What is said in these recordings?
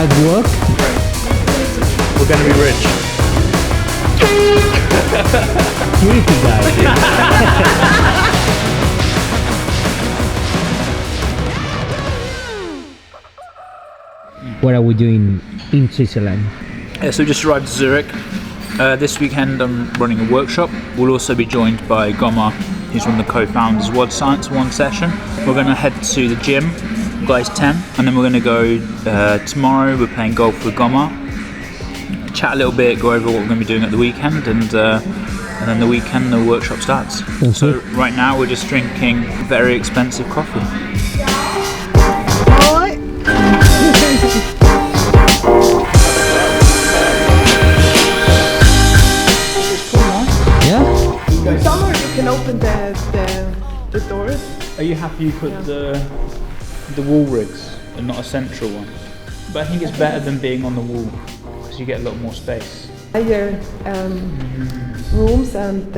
that work? We're going to be rich. Security guy. What are we doing in Switzerland? So we just arrived at Zurich. This weekend I'm running a workshop. We'll also be joined by Gommaar, who's one of the co-founders of WODSCIENCE, one session. We're going to head to the gym, Gleis 10, and then we're going to go tomorrow. We're playing golf with Gommaar, chat a little bit, go over what we're going to be doing at the weekend, and then the weekend the workshop starts. So right now we're just drinking very expensive coffee. In summer you can open the doors. Are you happy you put the wall rigs and not a central one? But I think it's better than being on the wall because you get a lot more space. Higher rooms and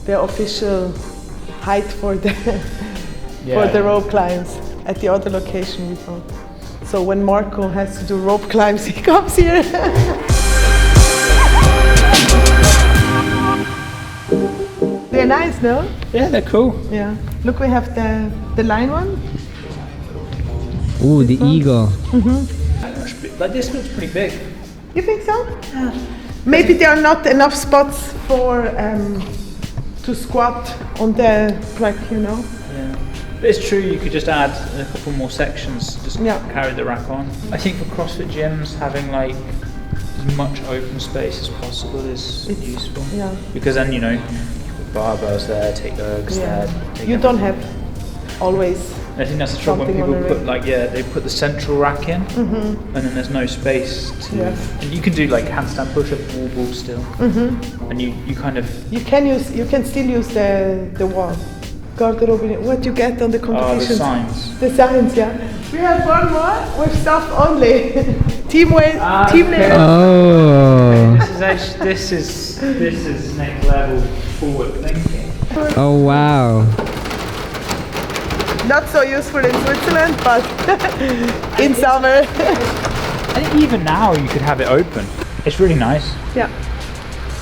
the official height for the for the rope climbs at the other location we thought. So when Marco has to do rope climbs, he comes here. They're nice, no? Yeah, they're cool. Yeah. Look, we have the line one. Oh, the eagle. But this looks pretty big. You think so? Yeah. Maybe there are not enough spots for to squat on the rack, you know? Yeah. But it's true, you could just add a couple more sections, just carry the rack on. I think for CrossFit gyms, having like as much open space as possible is useful. Yeah. Because then, you know, you put barbells there, take ergs there. You don't have always. I think that's the trouble when people put they put the central rack in, and then there's no space to. Yes. And you can do like handstand push-up, wall ball still, and you kind of. You can still use the wall. Garderobe. What you get on the competitions? The signs. The signs, yeah. We have one more with stuff only. Team weight, team okay. level. Oh. This is next level forward thinking. Oh wow. Not so useful in Switzerland, but in summer. I think even now you could have it open. It's really nice. Yeah.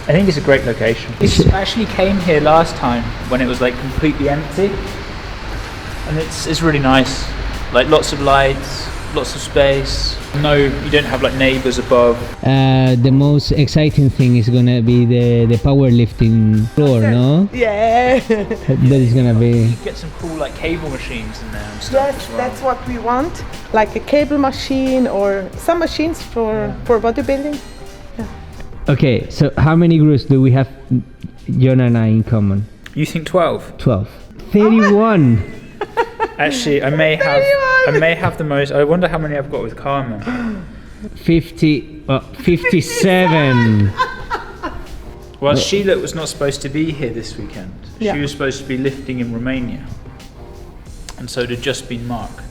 I think it's a great location. I actually came here last time when it was like completely empty, and it's really nice. Like lots of lights, lots of space. No, you don't have like neighbors above. The most exciting thing is gonna be the powerlifting floor, no? Yeah. That is gonna be. You get some cool like cable machines in there and stuff. Yes, as well. that's what we want. Like a cable machine or some machines for bodybuilding. Okay, so how many groups do we have, John and I, in common? You think 12? 12. 31. Actually, I may have the most. I wonder how many I've got with Carmen. 57. Well, Sheila was not supposed to be here this weekend. Yeah. She was supposed to be lifting in Romania, and so it had just been Mark.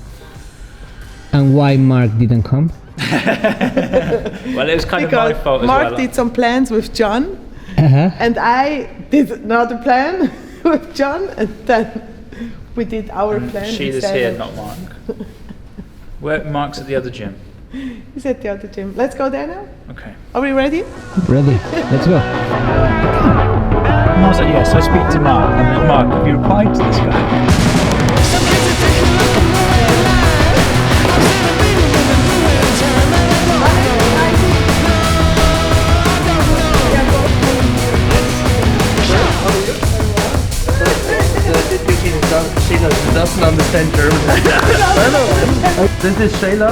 And why Mark didn't come? Well, it was kind because of my fault as Mark well. did some plans with John, and I did another plan with John, and then we did our plan. Sheila's here, not Mark. Where Mark's at the other gym. He's at the other gym. Let's go there now. Okay. Are we ready? Ready? Let's go. And I was like, yes. I speak to Mark, and then Mark, have you replied to this guy? Sheila doesn't understand German. This is Sheila.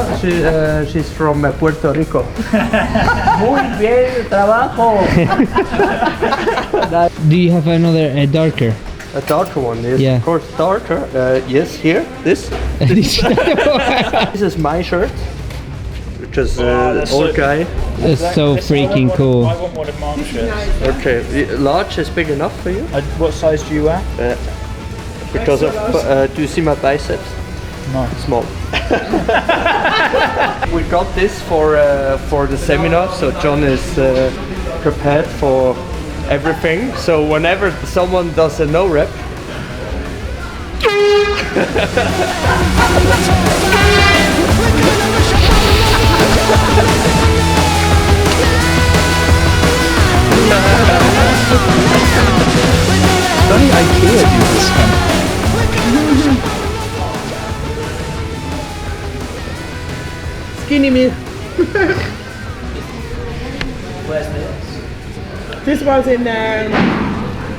She's from Puerto Rico. Muy bien, trabajo. Do you have another darker? A darker one, yes. Yeah. Of course, darker. Yes, here, this. This is my shirt, which is old guy. That's so freaking cool. I want one of Mark's shirts. Okay, large is big enough for you? What size do you wear? Because of, do you see my biceps? No. Small. We got this for the seminar, so John is prepared for everything. So whenever someone does a no rep, Only IKEA do this kind. Skinny me. Where's this? This was in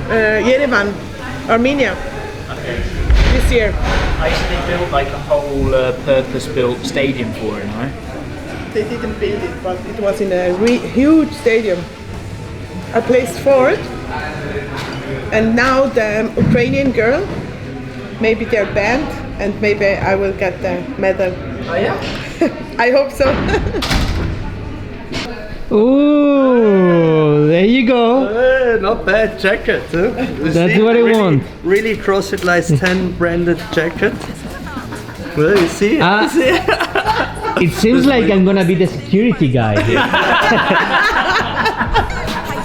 Yerevan, Armenia. Okay. This year. I used to build like a whole purpose-built stadium for it, right? They didn't build it, but it was in a huge stadium. I placed fourth, and now the Ukrainian girl, maybe they're banned, and maybe I will get the medal. Oh yeah? I hope so. Oh, there you go. Not bad jacket. Huh? That's what I want. Really CrossFit Gleis 10 branded jacket. Well, you see? It seems like I'm gonna be the security guy here.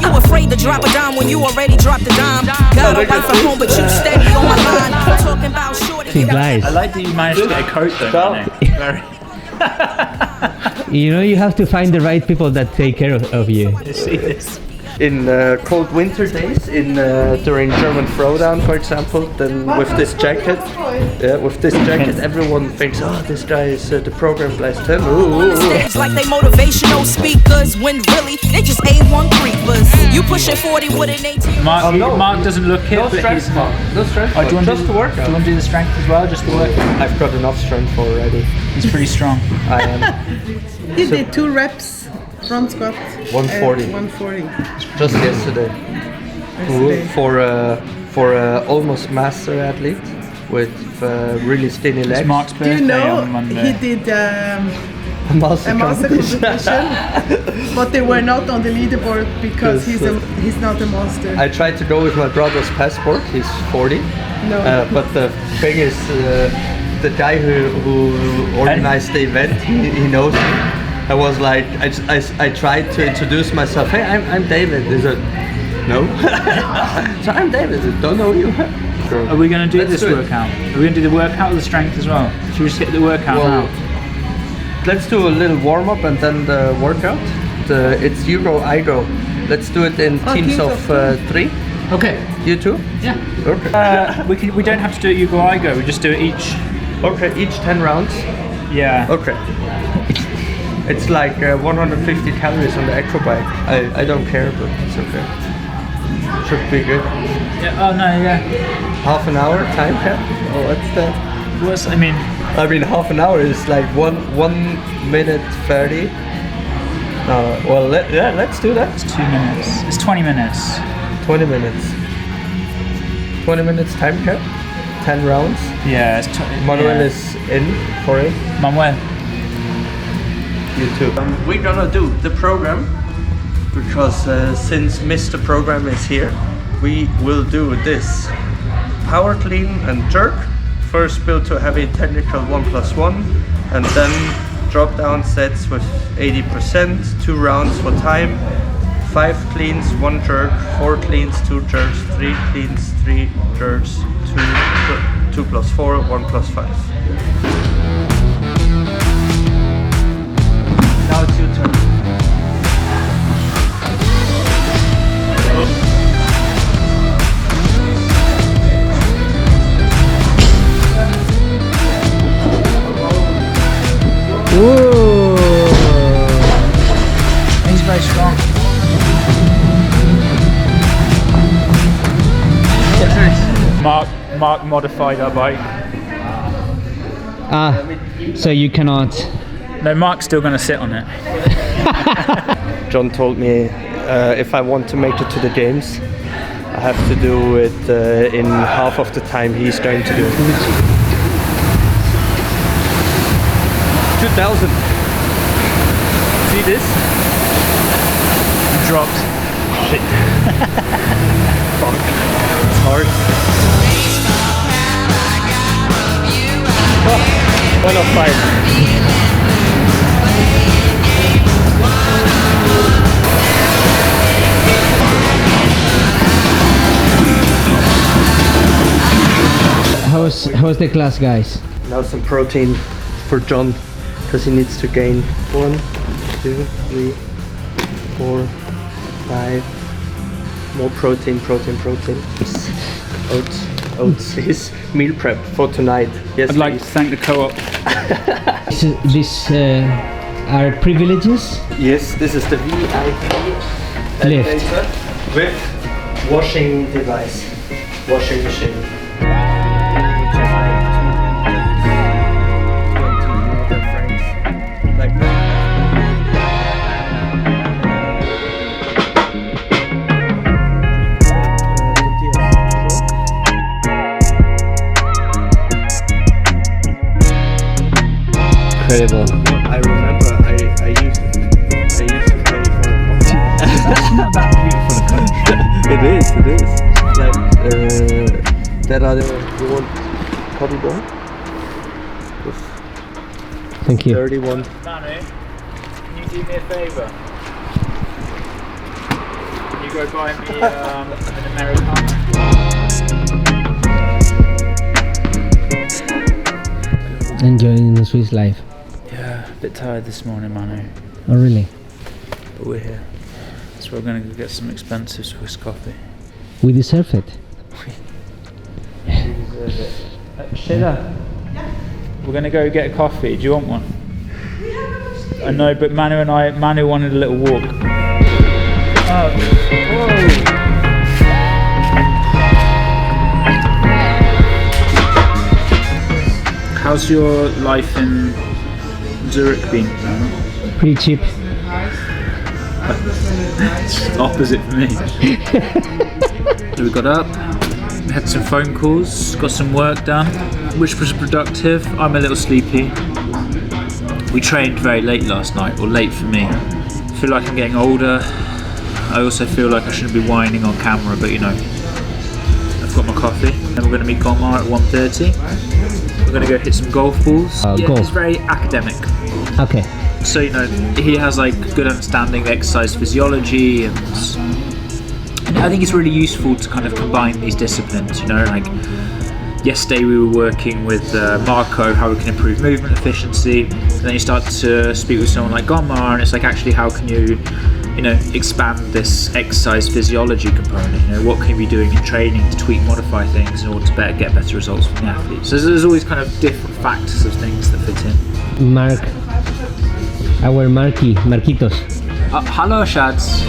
You afraid to drop a dime when you already dropped a dime. Got a wife at home, but you steady on my line. Talking about shorty. Guys, I like that you managed to get a coat though. Very. you know, you have to find the right people that take care of you. You see this? In cold winter days, during German throwdown, for example, then with this jacket, everyone thinks, oh, this guy is the Progrm Gleis 10. On the stage like they motivational speakers, when really they just A1 creepers. You pushing 40 with an 18. Mark, Mark doesn't look it, No but strength, he's Mark. No strength. Oh, do you want just to to work Do you out. want to do the strength as well, just to work? I've got enough strength already. He's pretty strong. I am. He did 2 reps front squat. 140. 140. Just yesterday. For a almost master athlete with really skinny legs. It's Mark's Do birthday you know on Monday. he did a a master competition. competition, but they were not on the leaderboard because he's not a master. I tried to go with my brother's passport. He's 40. No. But the thing is, the guy who organized the event, he knows me. I was like, I tried to introduce myself. Hey, I'm David. He said, no. So I'm David. I don't know you. Sure. Are we going to do Let's this do it. workout? Are we going to do the workout or the strength as well? Should we just hit the workout Well, now? let's do a little warm up and then the workout. It's you go, I go. Let's do it in teams teams of of 3. Okay. You too? Yeah. Okay. We don't have to do it you go, I go. We just do it each. Okay, each 10 rounds. Yeah. Okay. It's like 150 calories on the acro bike. I don't care, but it's okay. Should be good. Yeah. Oh no. Yeah. Half an hour time cap? Oh, what's that? What's I mean? I mean, half an hour is like 1 minute 30. Well, let's do that. It's 2 minutes. It's 20 minutes. 20 minutes. 20 minutes time cap. 10 rounds. Yeah. It's Manuel is in for it. Manuel. You too. We're gonna do the program because since Mr. Program is here, we will do this power clean and jerk. First build to heavy technical 1+1, and then drop down sets with 80%, 2 rounds for time, 5 cleans, 1 jerk, 4 cleans, 2 jerks, 3 cleans, 3 jerks, 2 plus 4, 1 plus 5. Now it's your turn. Whoa! He's very strong. Mark modified our bike. So you cannot. No, Mark's still going to sit on it. John told me if I want to make it to the games, I have to do it in half of the time he's going to do it. 2000. See this? Dropped. Shit. Fuck. It's hard. Oh, 1 of 5. How's the class, guys? Now some protein for John because he needs to gain 1, 2, 3, 4, 5. More protein. Oats is meal prep for tonight. Yes, I'd like to thank the co-op. These are privileges. Yes, this is the VIP Lift. elevator with washing device, washing machine. Incredible. I remember I used to pay for a coffee. That's not that beautiful a country. It is. Like that are the you want copy board? Thank you. 31. Manu, can you do me a favour? Can you go buy me an Americano? Enjoying the Swiss life. Yeah, a bit tired this morning, Manu. Oh, really? But we're here. So we're going to go get some expensive Swiss coffee. We deserve it. Sheila, we're going to go get a coffee. Do you want one? I know, but Manu wanted a little walk. Oh, whoa. How's your life in Zurich been? Pretty cheap. It's opposite for me. So we got up, we had some phone calls, got some work done, which was productive. I'm a little sleepy. We trained very late last night, or late for me. I feel like I'm getting older. I also feel like I shouldn't be whining on camera, but you know, I've got my coffee. Then we're going to meet Gommaar at 1:30. We're going to go hit some golf balls. Golf. It's very academic. Okay. So, you know, he has like good understanding of exercise physiology, and I think it's really useful to kind of combine these disciplines, you know, like yesterday we were working with Marco, how we can improve movement efficiency, and then you start to speak with someone like Gommaar, and it's like, actually, how can you know, expand this exercise physiology component, you know, what can you be doing in training to tweak, modify things in order to get better results from the athletes. So there's always kind of different factors of things that fit in. Mark, our Marquitos. Hello, Shads.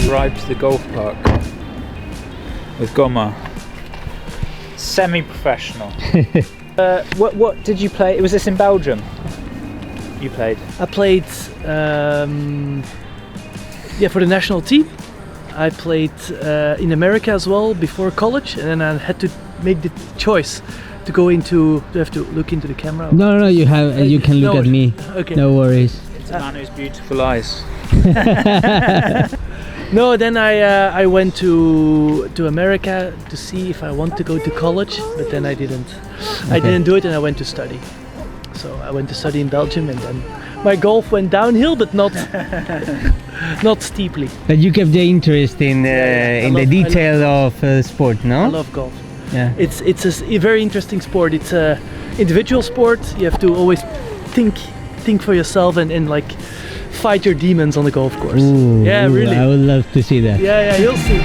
Drive to the golf park with Gommaar. Semi-professional. What did you play? Was this in Belgium? You played? I played for the national team. I played in America as well before college, and then I had to make the choice to go into. Do I have to look into the camera? No, you have. You can look at me. Okay. No worries. It's a man who's beautiful eyes. No, then I went to America to see if I want to go to college, but then I didn't. Okay. I didn't do it, and I went to study. So I went to study in Belgium, and then my golf went downhill, but not not steeply. But you kept the interest in the detail of sport, no? I love golf. Yeah. It's a very interesting sport. It's a individual sport. You have to always think for yourself and like fight your demons on the golf course. Ooh, Really. I would love to see that. Yeah, you'll see.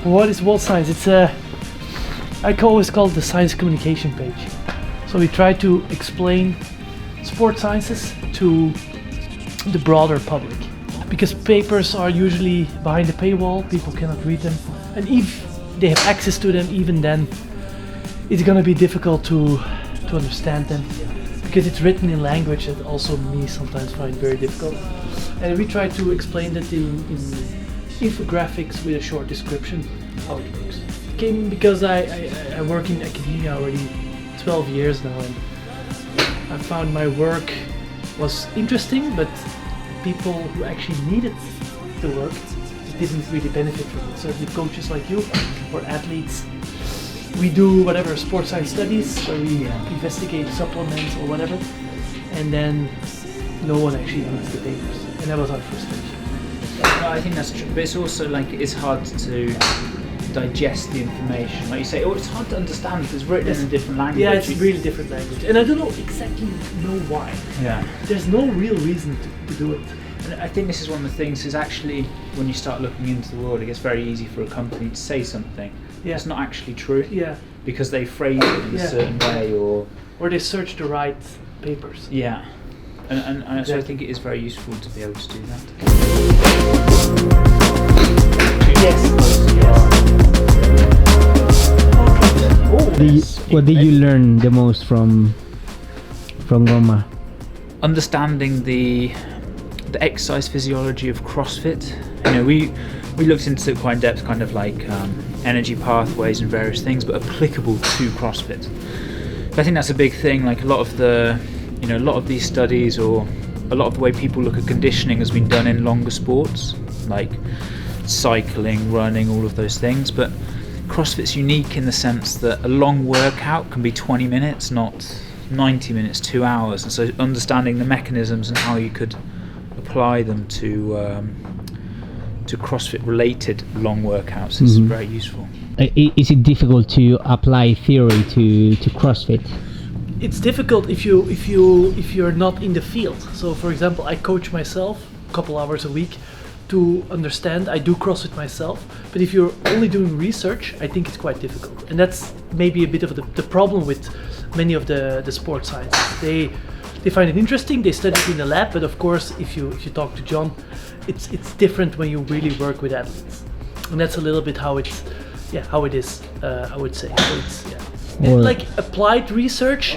What is WODSCIENCE? It's I always call it the science communication page. So we try to explain sports sciences to the broader public, because papers are usually behind the paywall, people cannot read them, and if they have access to them, even then it's gonna be difficult to understand them, because it's written in language that also me sometimes find very difficult. And we try to explain that in infographics with a short description how it works. It came because I work in academia already 12 years now, and I found my work was interesting, but people who actually needed the work didn't really benefit from it. So the coaches like you or athletes, we do whatever sports science studies where we investigate supplements or whatever, and then no one actually reads the papers, and that was our frustration. I think that's true, but it's also like it's hard to digest the information. Like you say, it's hard to understand because it's written in a different language. Yeah, it's really different language, and I don't exactly know why. Yeah. There's no real reason to do it. And I think this is one of the things is actually when you start looking into the world, it gets very easy for a company to say something. Yeah. It's not actually true. Yeah. Because they phrase it in a certain way or they search the right papers. Yeah. And so I think it is very useful to be able to do that. What did you learn the most from Gommaar? Understanding the exercise physiology of CrossFit. You know, we looked into it quite in depth, kind of like energy pathways and various things, but applicable to CrossFit. But I think that's a big thing. Like a lot of these studies or a lot of the way people look at conditioning has been done in longer sports, like cycling, running, all of those things. But CrossFit's unique in the sense that a long workout can be 20 minutes, not 90 minutes, 2 hours. And so understanding the mechanisms and how you could apply them to CrossFit related long workouts is very useful. Is it difficult to apply theory to CrossFit? It's difficult if you're not in the field. So for example, I coach myself a couple hours a week to understand. I do CrossFit myself, but if you're only doing research, I think it's quite difficult. And that's maybe a bit of the problem with many of the sports science. They find it interesting, they study it in the lab, but of course if you talk to John, it's different when you really work with athletes. And that's a little bit how it is, I would say. So it's like applied research,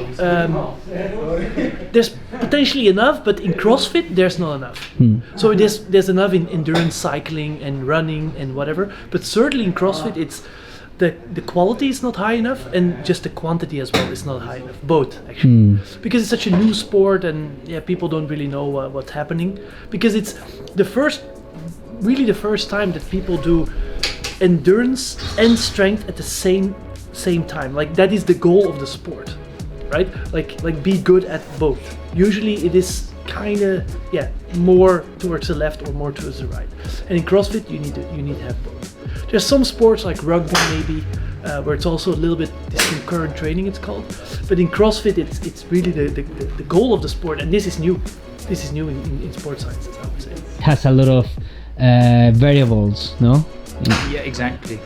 there's potentially enough, but in CrossFit there's not enough. So there's enough in endurance cycling and running and whatever, but certainly in CrossFit it's the quality is not high enough, and just the quantity as well is not high enough. Both actually, because it's such a new sport, and people don't really know what's happening. Because it's the first time that people do endurance and strength at the same time. Like that is the goal of the sport, right? Like be good at both. Usually it is kind of more towards the left or more towards the right. And in CrossFit you need to have both. There's some sports like rugby maybe where it's also a little bit this concurrent training it's called, but in CrossFit it's really the goal of the sport, and this is new. This is new in sports sciences, I would say. It has a lot of variables, no? Yeah, exactly.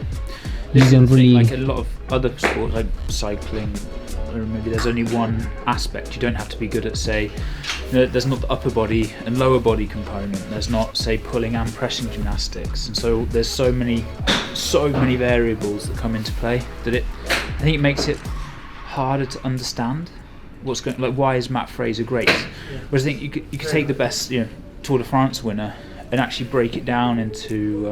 You don't really like a lot of other sports like cycling, or maybe there's only one aspect. You don't have to be good at, say, there's not the upper body and lower body component. There's not, say, pulling and pressing gymnastics, and so there's so many variables that come into play that I think it makes it harder to understand what's going. Like, why is Matt Fraser great? Whereas I think you could take the best, Tour de France winner and actually break it down into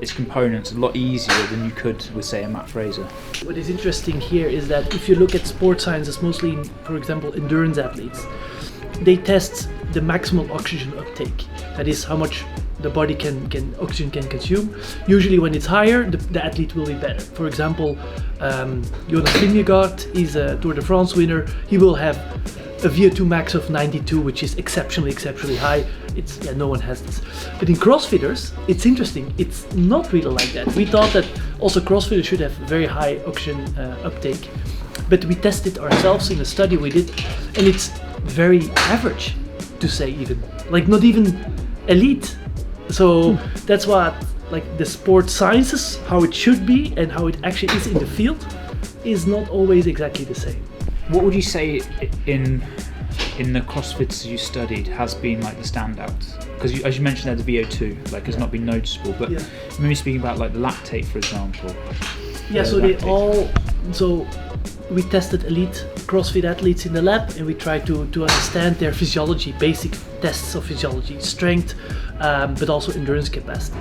its components a lot easier than you could with, say, a Matt Fraser. What is interesting here is that if you look at sports sciences, mostly in, for example, endurance athletes, they test the maximal oxygen uptake. That is how much the body oxygen can consume. Usually when it's higher, the athlete will be better. For example, Jonas Vingegaard is a Tour de France winner. He will have a VO2 max of 92, which is exceptionally high. No one has this. But in CrossFitters, it's interesting. It's not really like that. We thought that also CrossFitters should have very high oxygen uptake, but we tested ourselves in a study we did, and it's very average, to say even, like not even elite. So that's what, like, the sports sciences, how it should be and how it actually is in the field, is not always exactly the same. What would you say in the CrossFits you studied has been like the standouts? Because as you mentioned there, the VO2 has not been noticeable, but maybe speaking about like the lactate, for example. Yeah, so we tested elite CrossFit athletes in the lab, and we tried to understand their physiology, basic tests of physiology, strength, but also endurance capacity.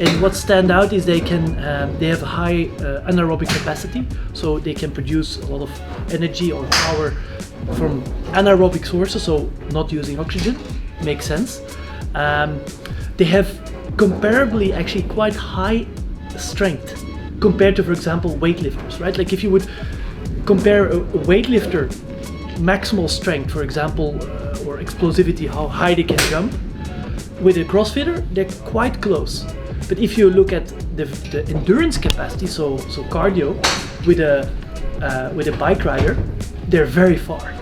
And what stand out is they have a high anaerobic capacity, so they can produce a lot of energy or power from anaerobic sources, so not using oxygen. Makes sense. They have comparably actually quite high strength compared to, for example, weightlifters, right? Like if you would compare a weightlifter maximal strength, for example, or explosivity, how high they can jump, with a CrossFitter, they're quite close. But if you look at the endurance capacity, so cardio, with a bike rider, they're very far.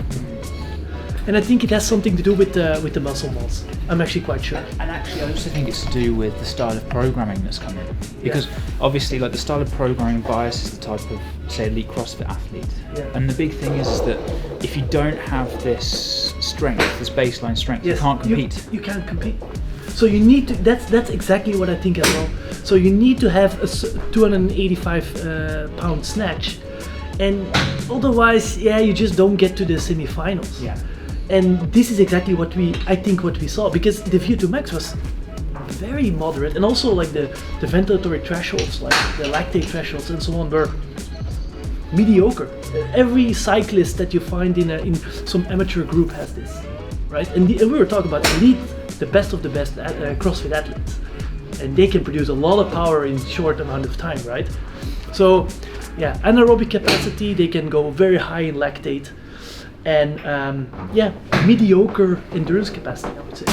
And I think it has something to do with the muscle mass. I'm actually quite sure. And actually, I also think it's to do with the style of programming that's come in. Because obviously, like the style of programming biases the type of, say, elite CrossFit athlete. Yeah. And the big thing is that if you don't have this strength, this baseline strength, you can't compete. You can't compete. So you need to. That's exactly what I think as well. So you need to have a 285 pound snatch, and otherwise, you just don't get to the semifinals. Yeah. And this is exactly what we saw, because the VO2 max was very moderate, and also like the ventilatory thresholds, like the lactate thresholds and so on, were mediocre. Every cyclist that you find in some amateur group has this, right? And we were talking about elite, the best of the best CrossFit athletes, and they can produce a lot of power in short amount of time, right? So anaerobic capacity, they can go very high in lactate, and mediocre endurance capacity, I would say.